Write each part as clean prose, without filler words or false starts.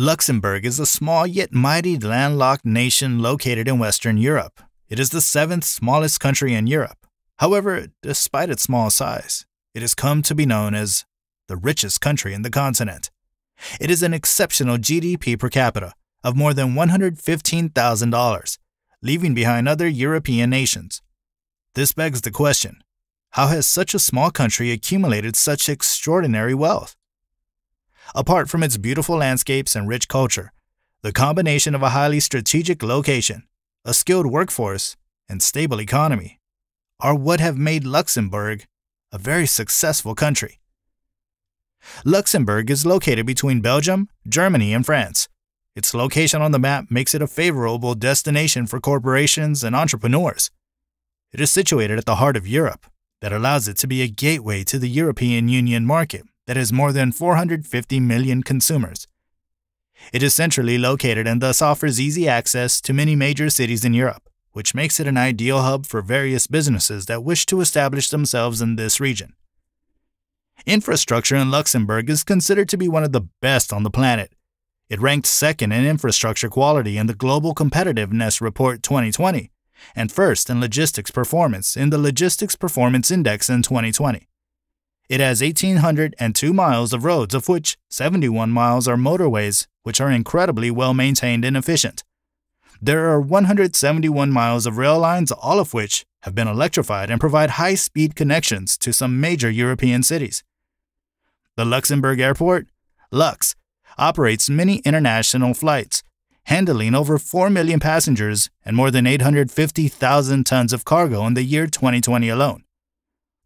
Luxembourg is a small yet mighty landlocked nation located in Western Europe. It is the seventh smallest country in Europe. However, despite its small size, it has come to be known as the richest country in the continent. It is an exceptional GDP per capita of more than $115,000, leaving behind other European nations. This begs the question, how has such a small country accumulated such extraordinary wealth? Apart from its beautiful landscapes and rich culture, the combination of a highly strategic location, a skilled workforce, and stable economy are what have made Luxembourg a very successful country. Luxembourg is located between Belgium, Germany, and France. Its location on the map makes it a favorable destination for corporations and entrepreneurs. It is situated at the heart of Europe, that allows it to be a gateway to the European Union market that has more than 450 million consumers. It is centrally located and thus offers easy access to many major cities in Europe, which makes it an ideal hub for various businesses that wish to establish themselves in this region. Infrastructure in Luxembourg is considered to be one of the best on the planet. It ranked second in infrastructure quality in the Global Competitiveness Report 2020, and first in logistics performance in the Logistics Performance Index in 2020. It has 1,802 miles of roads, of which 71 miles are motorways, which are incredibly well maintained and efficient. There are 171 miles of rail lines, all of which have been electrified and provide high-speed connections to some major European cities. The Luxembourg Airport, Lux, operates many international flights, handling over 4 million passengers and more than 850,000 tons of cargo in the year 2020 alone.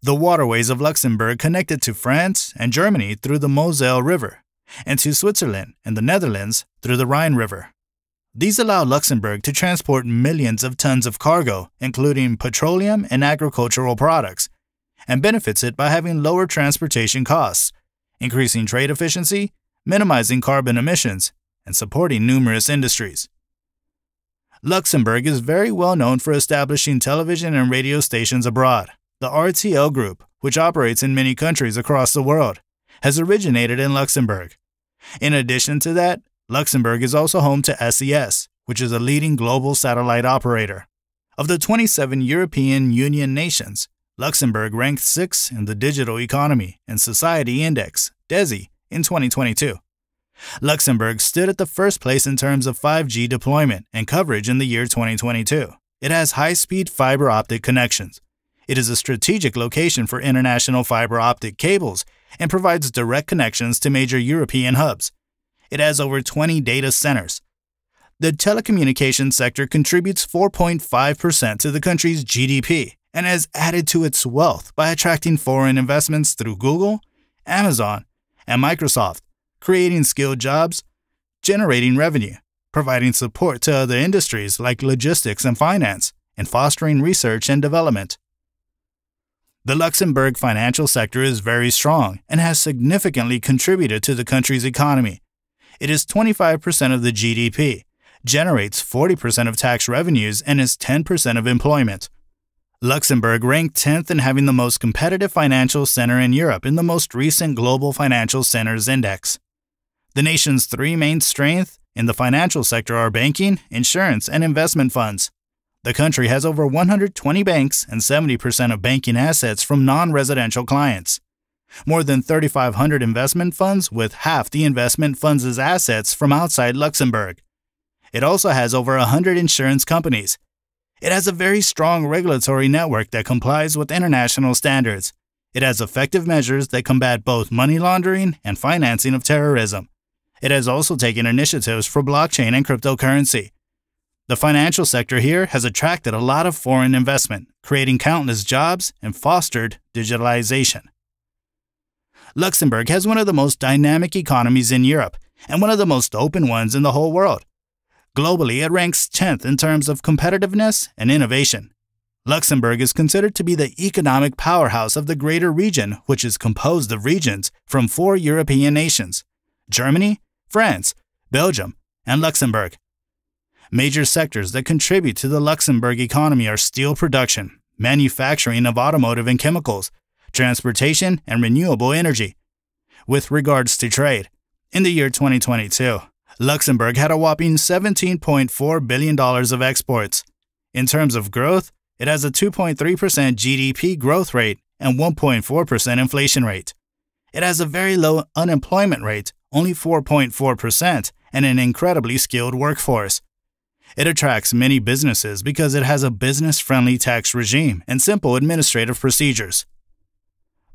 The waterways of Luxembourg connected to France and Germany through the Moselle River, and to Switzerland and the Netherlands through the Rhine River. These allow Luxembourg to transport millions of tons of cargo, including petroleum and agricultural products, and benefits it by having lower transportation costs, increasing trade efficiency, minimizing carbon emissions, and supporting numerous industries. Luxembourg is very well known for establishing television and radio stations abroad. The RTL Group, which operates in many countries across the world, has originated in Luxembourg. In addition to that, Luxembourg is also home to SES, which is a leading global satellite operator. Of the 27 European Union nations, Luxembourg ranked 6th in the Digital Economy and Society Index, DESI, in 2022. Luxembourg stood at the first place in terms of 5G deployment and coverage in the year 2022. It has high-speed fiber optic connections. It is a strategic location for international fiber optic cables and provides direct connections to major European hubs. It has over 20 data centers. The telecommunications sector contributes 4.5% to the country's GDP and has added to its wealth by attracting foreign investments through Google, Amazon, and Microsoft, creating skilled jobs, generating revenue, providing support to other industries like logistics and finance, and fostering research and development. The Luxembourg financial sector is very strong and has significantly contributed to the country's economy. It is 25% of the GDP, generates 40% of tax revenues, and is 10% of employment. Luxembourg ranked 10th in having the most competitive financial center in Europe in the most recent Global Financial Centers Index. The nation's three main strengths in the financial sector are banking, insurance, and investment funds. The country has over 120 banks and 70% of banking assets from non-residential clients. More than 3,500 investment funds with half the investment funds' assets from outside Luxembourg. It also has over 100 insurance companies. It has a very strong regulatory network that complies with international standards. It has effective measures that combat both money laundering and financing of terrorism. It has also taken initiatives for blockchain and cryptocurrency. The financial sector here has attracted a lot of foreign investment, creating countless jobs and fostered digitalization. Luxembourg has one of the most dynamic economies in Europe and one of the most open ones in the whole world. Globally, it ranks 10th in terms of competitiveness and innovation. Luxembourg is considered to be the economic powerhouse of the greater region, which is composed of regions from 4 European nations: Germany, France, Belgium, and Luxembourg. Major sectors that contribute to the Luxembourg economy are steel production, manufacturing of automotive and chemicals, transportation, and renewable energy. With regards to trade, in the year 2022, Luxembourg had a whopping $17.4 billion of exports. In terms of growth, it has a 2.3% GDP growth rate and 1.4% inflation rate. It has a very low unemployment rate, only 4.4%, and an incredibly skilled workforce. It attracts many businesses because it has a business-friendly tax regime and simple administrative procedures.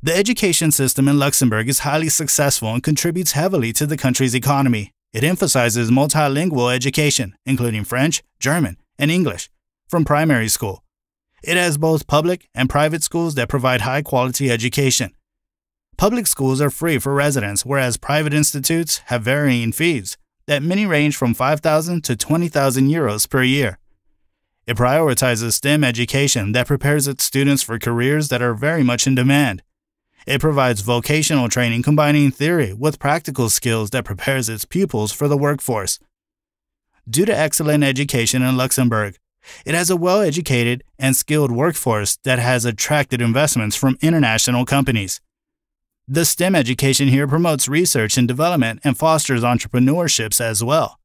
The education system in Luxembourg is highly successful and contributes heavily to the country's economy. It emphasizes multilingual education, including French, German, and English, from primary school. It has both public and private schools that provide high-quality education. Public schools are free for residents, whereas private institutes have varying fees that many range from 5,000 to 20,000 euros per year. It prioritizes STEM education that prepares its students for careers that are very much in demand. It provides vocational training combining theory with practical skills that prepares its pupils for the workforce. Due to excellent education in Luxembourg, it has a well-educated and skilled workforce that has attracted investments from international companies. The STEM education here promotes research and development and fosters entrepreneurships as well.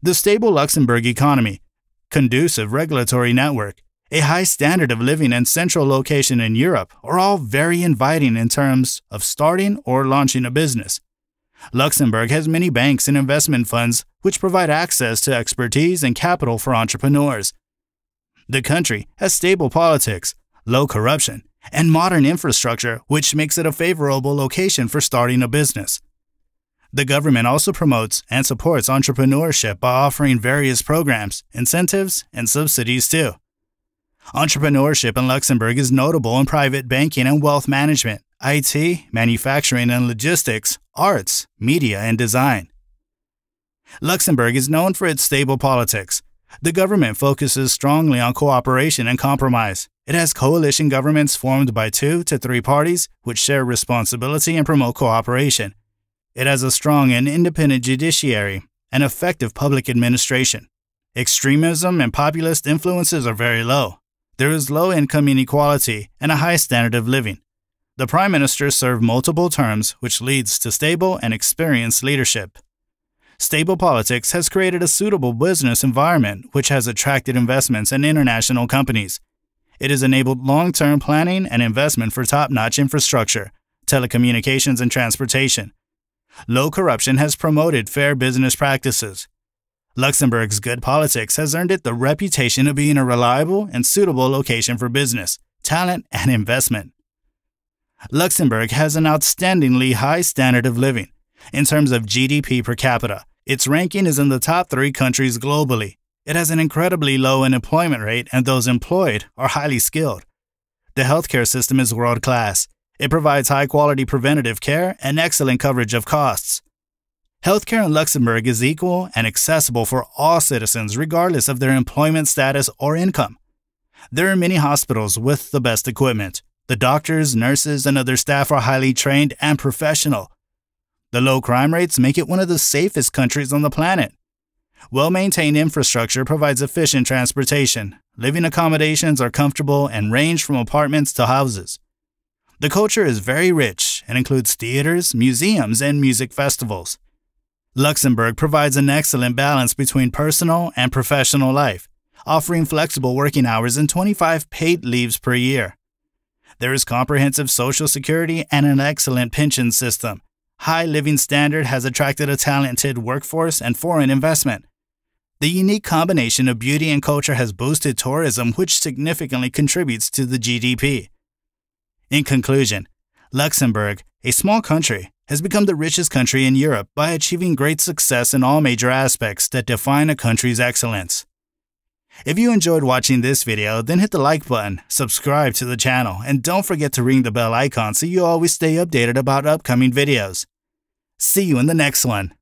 The stable Luxembourg economy, conducive regulatory network, a high standard of living and central location in Europe are all very inviting in terms of starting or launching a business. Luxembourg has many banks and investment funds which provide access to expertise and capital for entrepreneurs. The country has stable politics, low corruption, and modern infrastructure, which makes it a favorable location for starting a business. The government also promotes and supports entrepreneurship by offering various programs, incentives, and subsidies too. Entrepreneurship in Luxembourg is notable in private banking and wealth management, IT, manufacturing and logistics, arts, media, and design. Luxembourg is known for its stable politics. The government focuses strongly on cooperation and compromise. It has coalition governments formed by 2 to 3 parties which share responsibility and promote cooperation. It has a strong and independent judiciary and effective public administration. Extremism and populist influences are very low. There is low income inequality and a high standard of living. The Prime Minister served multiple terms, which leads to stable and experienced leadership. Stable politics has created a suitable business environment which has attracted investments and international companies. It has enabled long-term planning and investment for top-notch infrastructure, telecommunications, and transportation. Low corruption has promoted fair business practices. Luxembourg's good politics has earned it the reputation of being a reliable and suitable location for business, talent, and investment. Luxembourg has an outstandingly high standard of living. In terms of GDP per capita, its ranking is in the top 3 countries globally. It has an incredibly low unemployment rate and those employed are highly skilled. The healthcare system is world-class. It provides high-quality preventative care and excellent coverage of costs. Healthcare in Luxembourg is equal and accessible for all citizens regardless of their employment status or income. There are many hospitals with the best equipment. The doctors, nurses, and other staff are highly trained and professional. The low crime rates make it one of the safest countries on the planet. Well-maintained infrastructure provides efficient transportation. Living accommodations are comfortable and range from apartments to houses. The culture is very rich and includes theaters, museums, and music festivals. Luxembourg provides an excellent balance between personal and professional life, offering flexible working hours and 25 paid leaves per year. There is comprehensive social security and an excellent pension system. High living standard has attracted a talented workforce and foreign investment. The unique combination of beauty and culture has boosted tourism, which significantly contributes to the GDP. In conclusion, Luxembourg, a small country, has become the richest country in Europe by achieving great success in all major aspects that define a country's excellence. If you enjoyed watching this video, then hit the like button, subscribe to the channel, and don't forget to ring the bell icon so you always stay updated about upcoming videos. See you in the next one.